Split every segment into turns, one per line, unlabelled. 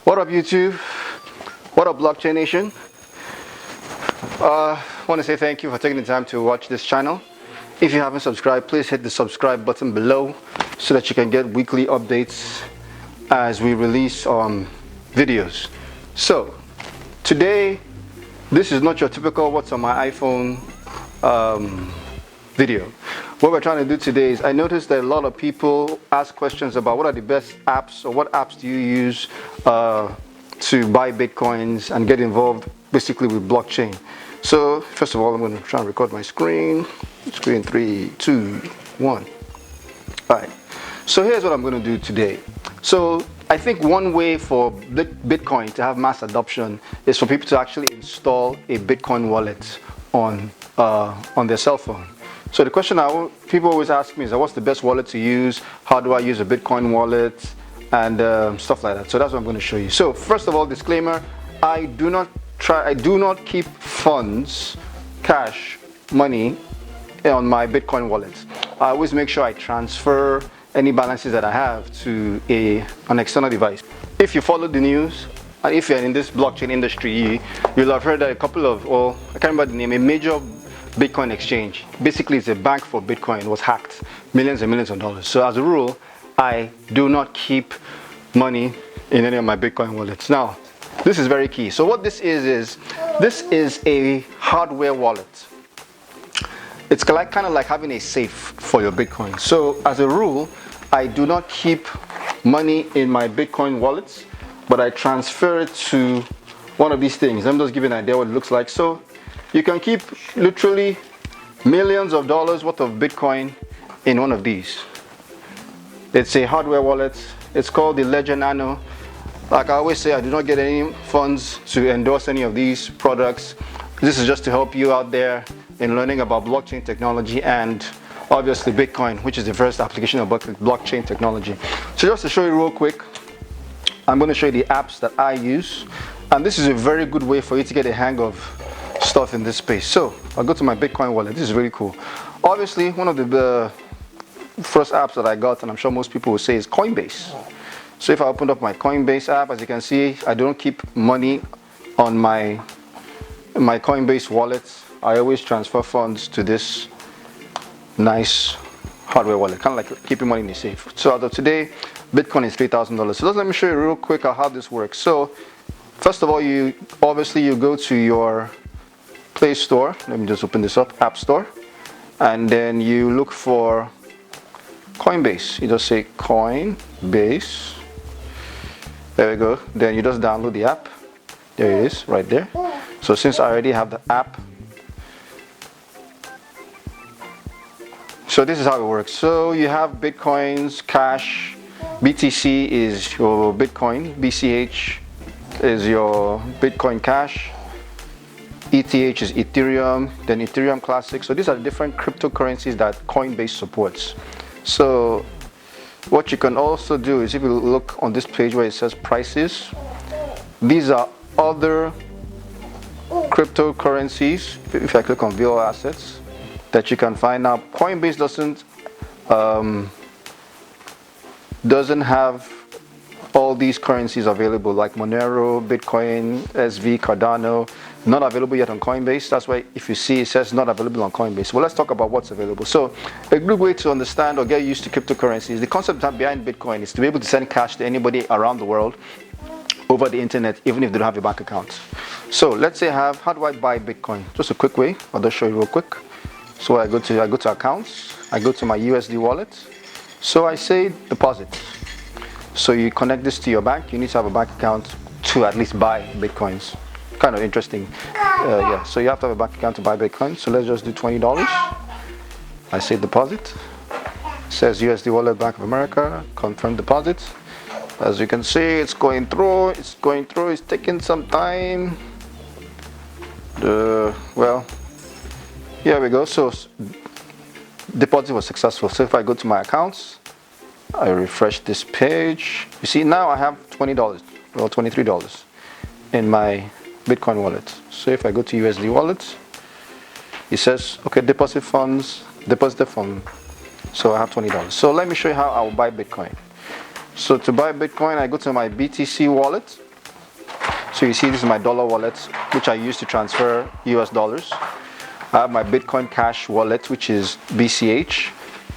What up, YouTube? What up, Blockchain Nation? I want to say thank you for taking the time to watch this channel. If you haven't subscribed, please hit the subscribe button below so that you can get weekly updates as we release videos. So today, this is not your typical what's on my iPhone video. What we're trying to do today is, I noticed that a lot of people ask questions about what are the best apps, or what apps do you use to buy Bitcoins and get involved basically with blockchain. So first of all, I'm going to try and record my screen. Screen 3, 2, 1. All right. So here's what I'm going to do today. So I think one way for Bitcoin to have mass adoption is for people to actually install a Bitcoin wallet on their cell phone. So the question people always ask me is, what's the best wallet to use? How do I use a Bitcoin wallet? And stuff like that. So that's what I'm going to show you. So first of all, disclaimer, I do not keep funds, cash, money on my Bitcoin wallet. I always make sure I transfer any balances that I have to an external device. If you follow the news, and if you're in this blockchain industry, you'll have heard that a couple of, well, I can't remember the name, a major Bitcoin exchange, basically it's a bank for Bitcoin, was hacked, millions and millions of dollars. So as a rule, I do not keep money in any of my Bitcoin wallets. Now, this is very key. So what this is this is a hardware wallet. It's kind of like having a safe for your Bitcoin. So as a rule, I do not keep money in my Bitcoin wallets, but I transfer it to one of these things. Let me just give you an idea what it looks like. So you can keep literally millions of dollars worth of Bitcoin in one of these. It's a hardware wallet. It's called the Ledger Nano. Like I always say, I do not get any funds to endorse any of these products. This is just to help you out there in learning about blockchain technology and obviously Bitcoin, which is the first application of blockchain technology. So just to show you real quick, I'm going to show you the apps that I use. And this is a very good way for you to get a hang of stuff in this space. So I'll go to my Bitcoin wallet. This is really cool. Obviously, one of the first apps that I got, and I'm sure most people will say, is Coinbase. So if I opened up my Coinbase app, as you can see, I don't keep money on my Coinbase wallet. I always transfer funds to this nice hardware wallet, kind of like keeping money in the safe. So as of today, Bitcoin is $3,000. So let me show you real quick how this works. So first of all, you go to your Play Store. Let me just open this up, App Store, and then you look for Coinbase. You just say Coinbase. There we go. Then you just download the app. There it is, right there. So since I already have the app, so this is how it works. So you have Bitcoins, cash, BTC is your Bitcoin, BCH is your Bitcoin Cash, ETH is Ethereum, then Ethereum Classic. So these are the different cryptocurrencies that Coinbase supports. So what you can also do is, if you look on this page where it says prices, these are other cryptocurrencies. If I click on view assets, that you can find. Now Coinbase doesn't have all these currencies available, like Monero, Bitcoin, SV, Cardano, not available yet on Coinbase. That's why if you see it says not available on Coinbase. Well, let's talk about what's available. So a good way to understand or get used to cryptocurrencies, the concept behind Bitcoin is to be able to send cash to anybody around the world over the internet, even if they don't have a bank account. So let's say how do I buy Bitcoin? Just a quick way, I'll just show you real quick. So I go to accounts, I go to my USD wallet. So I say deposit. So you connect this to your bank. You need to have a bank account to at least buy Bitcoins. Kind of interesting. Yeah, so you have to have a bank account to buy Bitcoin. So let's just do $20. I say deposit. It says USD wallet, Bank of America, confirm deposit. As you can see, it's going through, it's taking some time. Well, here we go. So deposit was successful. So if I go to my accounts, I refresh this page. You see, now I have $20, well, $23 in my Bitcoin wallet. So if I go to USD wallet, it says, okay, deposit funds, deposited from, so I have $20. So let me show you how I will buy Bitcoin. So to buy Bitcoin, I go to my BTC wallet. So you see this is my dollar wallet, which I use to transfer US dollars. I have my Bitcoin Cash wallet, which is BCH,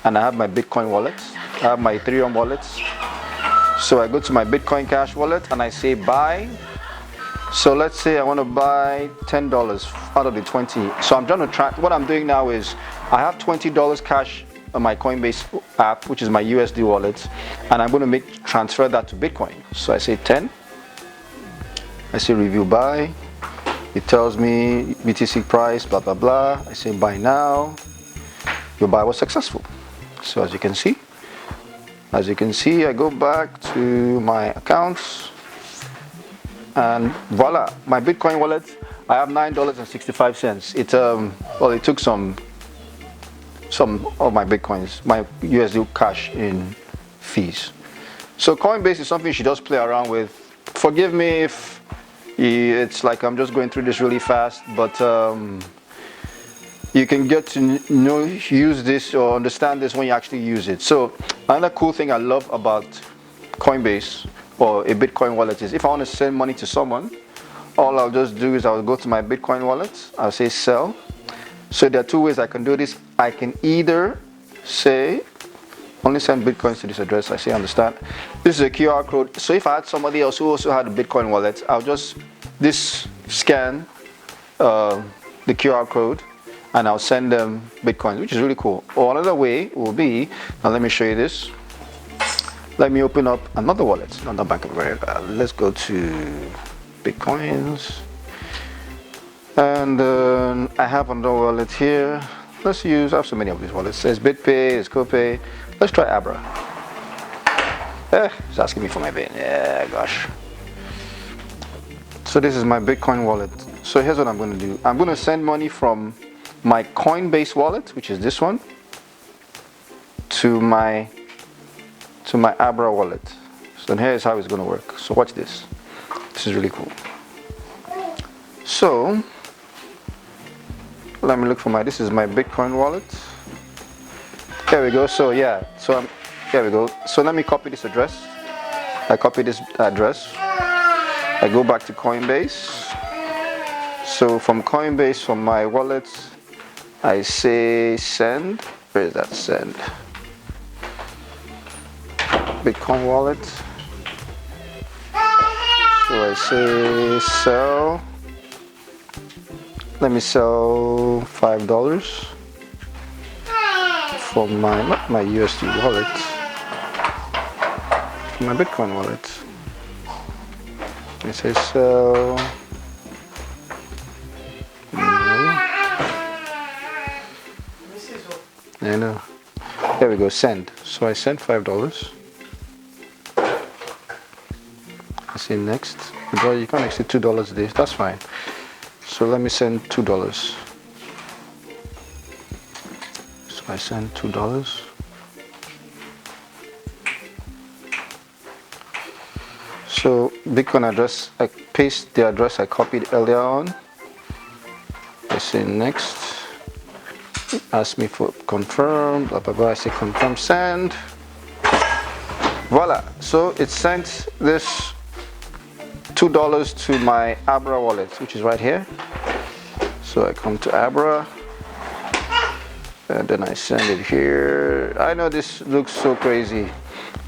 and I have my Bitcoin wallet. I have my Ethereum wallets. So I go to my Bitcoin Cash wallet and I say buy. So let's say I want to buy $10 out of the 20. So I'm trying to what I'm doing now is I have $20 cash on my Coinbase app, which is my USD wallet, and I'm going to transfer that to Bitcoin. So I say 10. I say review buy. It tells me BTC price, blah blah blah. I say buy now. Your buy was successful. So as you can see, I go back to my accounts, and voila, my Bitcoin wallet. I have $9.65. It took some of my Bitcoins, my USD cash in fees. So Coinbase is something you should just play around with. Forgive me if it's like I'm just going through this really fast, but you can get to use this or understand this when you actually use it. So another cool thing I love about Coinbase or a Bitcoin wallet is if I want to send money to someone, all I'll just do is I'll go to my Bitcoin wallet, I'll say sell. So there are two ways I can do this. I can either say only send Bitcoins to this address. I say understand. This is a QR code. So if I had somebody else who also had a Bitcoin wallet, I'll just scan the QR code and I'll send them Bitcoin, which is really cool. Or another way will be, now let me show you this. Let me open up another wallet, another Bank of America. Let's go to Bitcoins. And I have another wallet here. I have so many of these wallets. There's BitPay, there's CoPay. Let's try Abra. It's asking me for my BIN. Yeah, gosh. So this is my Bitcoin wallet. So here's what I'm going to do. I'm going to send money from my Coinbase wallet, which is this one, to my Abra wallet. So here's how it's going to work. So watch this. This is really cool. So let me look for this is my Bitcoin wallet. There we go. So yeah, here we go. So let me copy this address. I copy this address. I go back to Coinbase. So from Coinbase, from my wallet, I say send. Where is that send? Bitcoin wallet. So I say sell. Let me sell $5 from not my USD wallet, from my Bitcoin wallet. I say sell. I know. There we go, send. So I send $5. I say next. You can't exceed $2 a day. That's fine. So let me send $2. So I send $2. So Bitcoin address, I paste the address I copied earlier on. I say next. Ask me for confirm, blah blah blah. I say confirm send. Voila. So it sent this $2 to my Abra wallet, which is right here. So I come to Abra and then I send it here. I know this looks so crazy.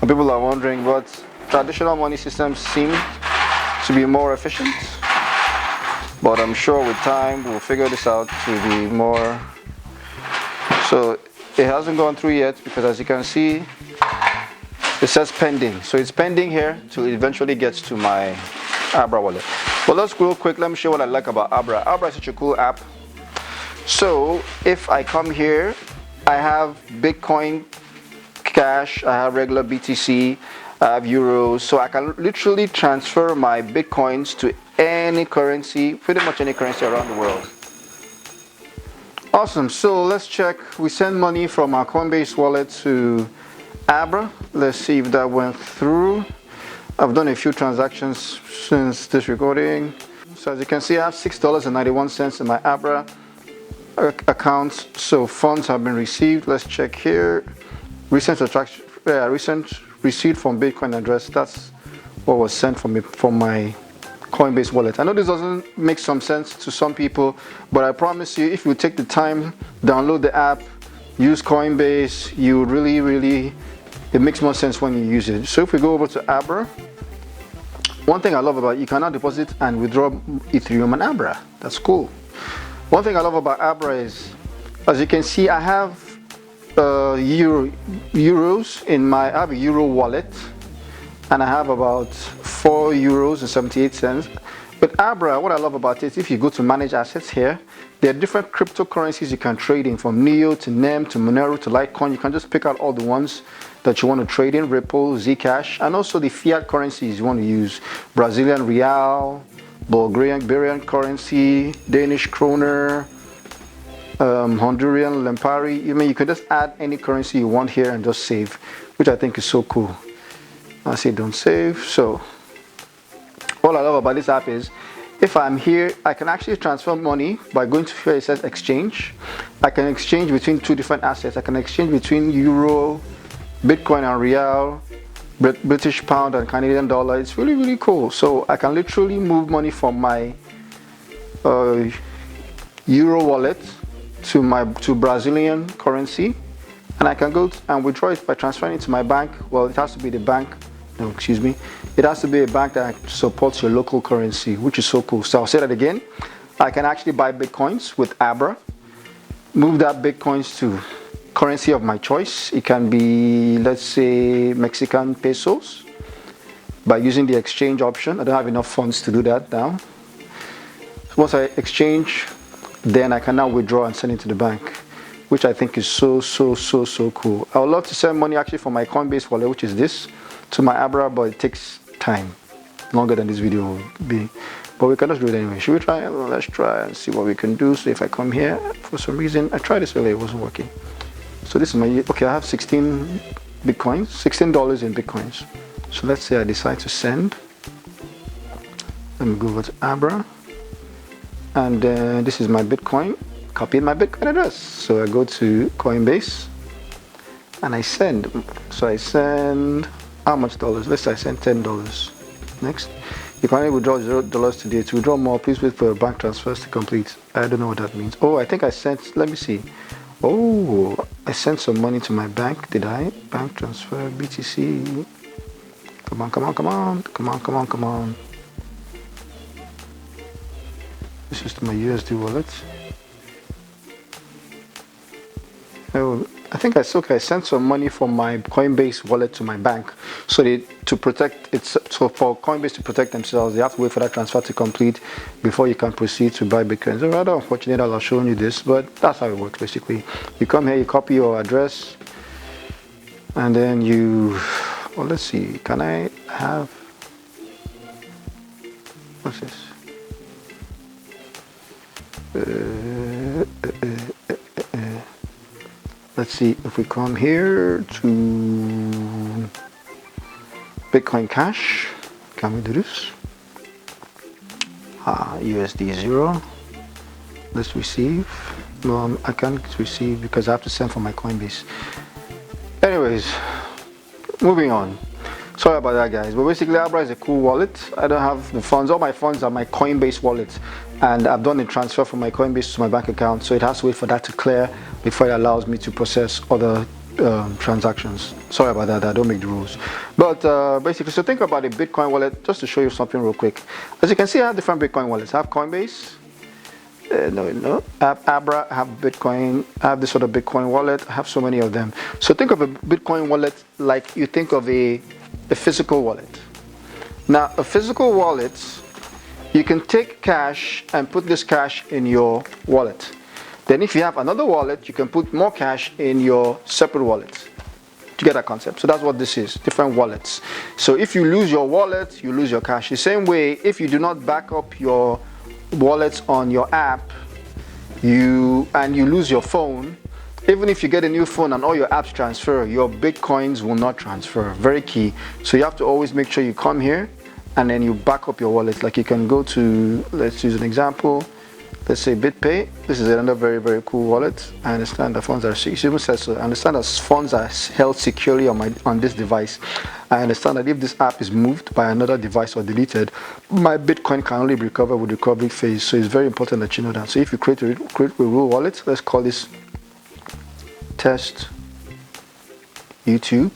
People are wondering, but traditional money systems seem to be more efficient. But I'm sure with time we'll figure this out to be more. So it hasn't gone through yet because as you can see, it says pending. So it's pending here till it eventually gets to my Abra wallet. But let's go real quick. Let me show you what I like about Abra. Abra is such a cool app. So if I come here, I have Bitcoin Cash, I have regular BTC, I have euros. So I can literally transfer my Bitcoins to any currency, pretty much any currency around the world. Awesome. So let's check. We send money from our Coinbase wallet to Abra. Let's see if that went through. I've done a few transactions since this recording. So as you can see, I have $6.91 in my Abra account. So funds have been received. Let's check here. Recent receipt from Bitcoin address. That's what was sent from my Coinbase wallet. I know this doesn't make some sense to some people, but I promise you, if you take the time, download the app, use Coinbase, you really, it makes more sense when you use it. So if we go over to Abra, one thing I love about it, you can now deposit and withdraw Ethereum and Abra. That's cool. One thing I love about Abra is, as you can see, I have euros in my, I have a euro wallet, and I have about 4 euros and 78 cents. But Abra, what I love about it, if you go to manage assets here, there are different cryptocurrencies you can trade in, from Neo to NEM to Monero to Litecoin. You can just pick out all the ones that you want to trade in, Ripple, Zcash, and also the fiat currencies you want to use: Brazilian real, Bulgarian currency, Danish kroner, Honduran lempari. You can just add any currency you want here and just save, which I think is so cool. I say don't save. So all I love about this app is, if I'm here, I can actually transfer money by going to where it says exchange. I can exchange between two different assets. I can exchange between euro, Bitcoin and real, British pound and Canadian dollar. It's really cool. So I can literally move money from my euro wallet to Brazilian currency, and I can go and withdraw it by transferring it to my bank. Well, it has to be the bank. No, excuse me. It has to be a bank that supports your local currency, which is so cool. So I'll say that again. I can actually buy Bitcoins with Abra, move that Bitcoins to currency of my choice. It can be, let's say, Mexican pesos, by using the exchange option. I don't have enough funds to do that now. Once I exchange, then I can now withdraw and send it to the bank, which I think is so cool. I would love to send money actually from my Coinbase wallet, which is this, to my Abra, but it takes time, longer than this video will be. But we can just do it anyway. Should we try? Well, let's try and see what we can do. So if I come here, for some reason, I tried this earlier, it wasn't working. So this is my, okay, I have 16 Bitcoins, $16 in Bitcoins. So let's say I decide to send. Let me go over to Abra. And this is my Bitcoin. Copy my Bitcoin address. So I go to Coinbase and I send. So I send, how much dollars? Let's say I send $10. Next. You can only withdraw $0 today. To withdraw more, please wait for your bank transfers to complete. I don't know what that means. Oh, I think I sent, let me see. Oh, I sent some money to my bank. Did I? Bank transfer, BTC. Come on. This is my USD wallet. Oh, I think I sent some money from my Coinbase wallet to my bank. So so for Coinbase to protect themselves, they have to wait for that transfer to complete before you can proceed to buy Bitcoin. It's rather unfortunate I've shown you this, but that's how it works basically. You come here, you copy your address, and then you, well, let's see, can I have, what's this? Let's see if we come here to Bitcoin Cash. Can we do this? USD 0. Let's receive. No, I can't receive because I have to send from my Coinbase. Anyways, moving on. Sorry about that, guys. But basically, Abra is a cool wallet. I don't have the funds. All my funds are my Coinbase wallet, and I've done a transfer from my Coinbase to my bank account, so it has to wait for that to clear before it allows me to process other transactions. Sorry about that. I don't make the rules. But basically, so think about a Bitcoin wallet. Just to show you something real quick. As you can see, I have different Bitcoin wallets. I have Coinbase. I have Abra, I have Bitcoin, I have this sort of Bitcoin wallet. I have so many of them. So think of a Bitcoin wallet like you think of a physical wallet. Now, a physical wallet, you can take cash and put this cash in your wallet. Then if you have another wallet, you can put more cash in your separate wallet. Do you get that concept? So that's what this is, different wallets. So if you lose your wallet, you lose your cash. The same way, if you do not back up your wallets on your app, you lose your phone, even if you get a new phone and all your apps transfer, your Bitcoins will not transfer. Very key. So you have to always make sure you come here and then you back up your wallet. Like you can go to, let's use an example. Let's say BitPay. This is another very cool wallet. I understand the funds are, it even says so. I understand that funds are held securely on this device. I understand that if this app is moved by another device or deleted, my Bitcoin can only recover with recovery phase. So it's very important that you know that. So if you create a rule wallet, let's call this test YouTube.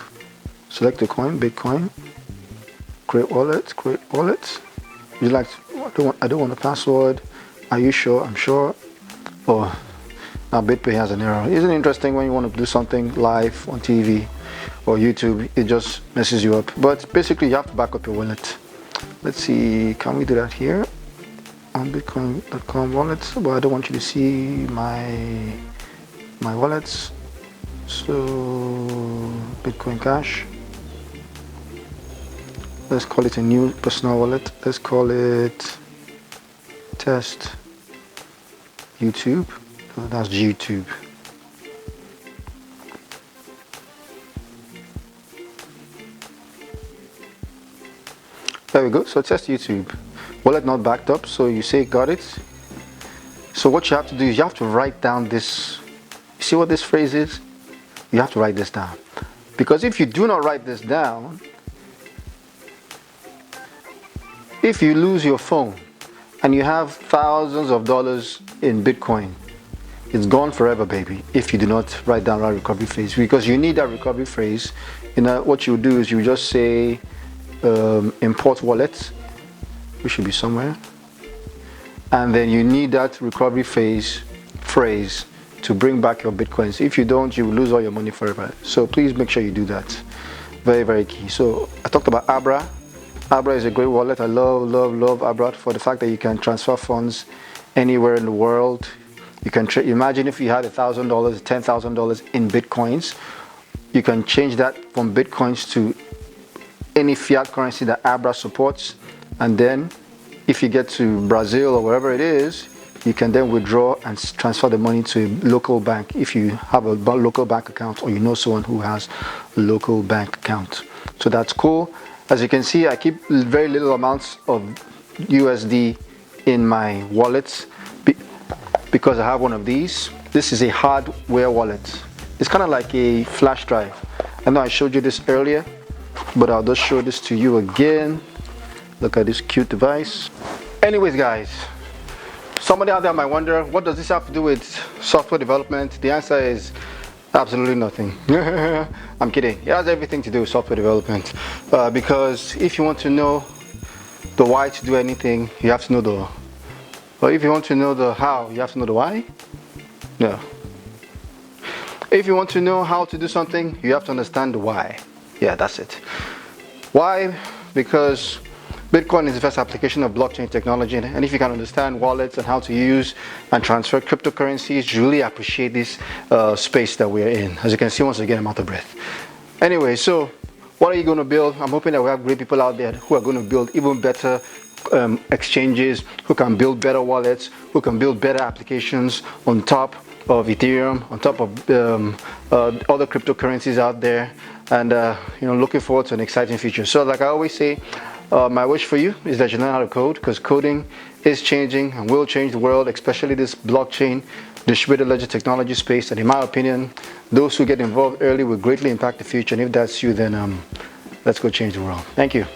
Select the coin, Bitcoin. Create wallet. You like? I don't want a password. Are you sure? I'm sure. Oh, now BitPay has an error. Isn't it interesting when you want to do something live on TV or YouTube, it just messes you up. But basically, you have to back up your wallet. Let's see, can we do that here on Bitcoin.com wallets? But I don't want you to see my wallets. So Bitcoin Cash. Let's call it a new personal wallet. Let's call it test YouTube. That's YouTube. There we go. So test YouTube. Wallet not backed up. So you say got it. So what you have to do is you have to write down this. You see what this phrase is? You have to write this down. Because if you do not write this down, if you lose your phone and you have thousands of dollars in Bitcoin, it's gone forever, baby, if you do not write down that recovery phrase. Because you need that recovery phrase. What you do is you just say import wallet, which should be somewhere. And then you need that recovery phrase to bring back your Bitcoins. If you don't, you will lose all your money forever. So please make sure you do that. Very, very key. So I talked about Abra. Abra is a great wallet. I love Abra for the fact that you can transfer funds anywhere in the world. You can imagine if you had $1,000, $10,000 in Bitcoins, you can change that from Bitcoins to any fiat currency that Abra supports. And then if you get to Brazil or wherever it is, you can then withdraw and transfer the money to a local bank if you have a local bank account or you know someone who has a local bank account. So that's cool. As you can see, I keep very little amounts of USD in my wallets because I have one of these. This is a hardware wallet. It's kind of like a flash drive. I know I showed you this earlier, but I'll just show this to you again. Look at this cute device. Anyways, guys, somebody out there might wonder, what does this have to do with software development? The answer is absolutely nothing. I'm kidding. It has everything to do with software development. Because if you want to know the why to do anything, you have to know the. Or if you want to know the how, you have to know the why? No. If you want to know how to do something, you have to understand the why. Yeah, that's it. Why? Because Bitcoin is the first application of blockchain technology, and if you can understand wallets and how to use and transfer cryptocurrencies, you really appreciate this space that we're in. As you can see, once again, I'm out of breath. Anyway, so what are you going to build? I'm hoping that we have great people out there who are going to build even better exchanges, who can build better wallets, who can build better applications on top of Ethereum, on top of other cryptocurrencies out there, and looking forward to an exciting future. So like I always say, my wish for you is that you learn how to code, because coding is changing and will change the world, especially this blockchain distributed ledger technology space. And in my opinion, those who get involved early will greatly impact the future. And if that's you, then let's go change the world. Thank you.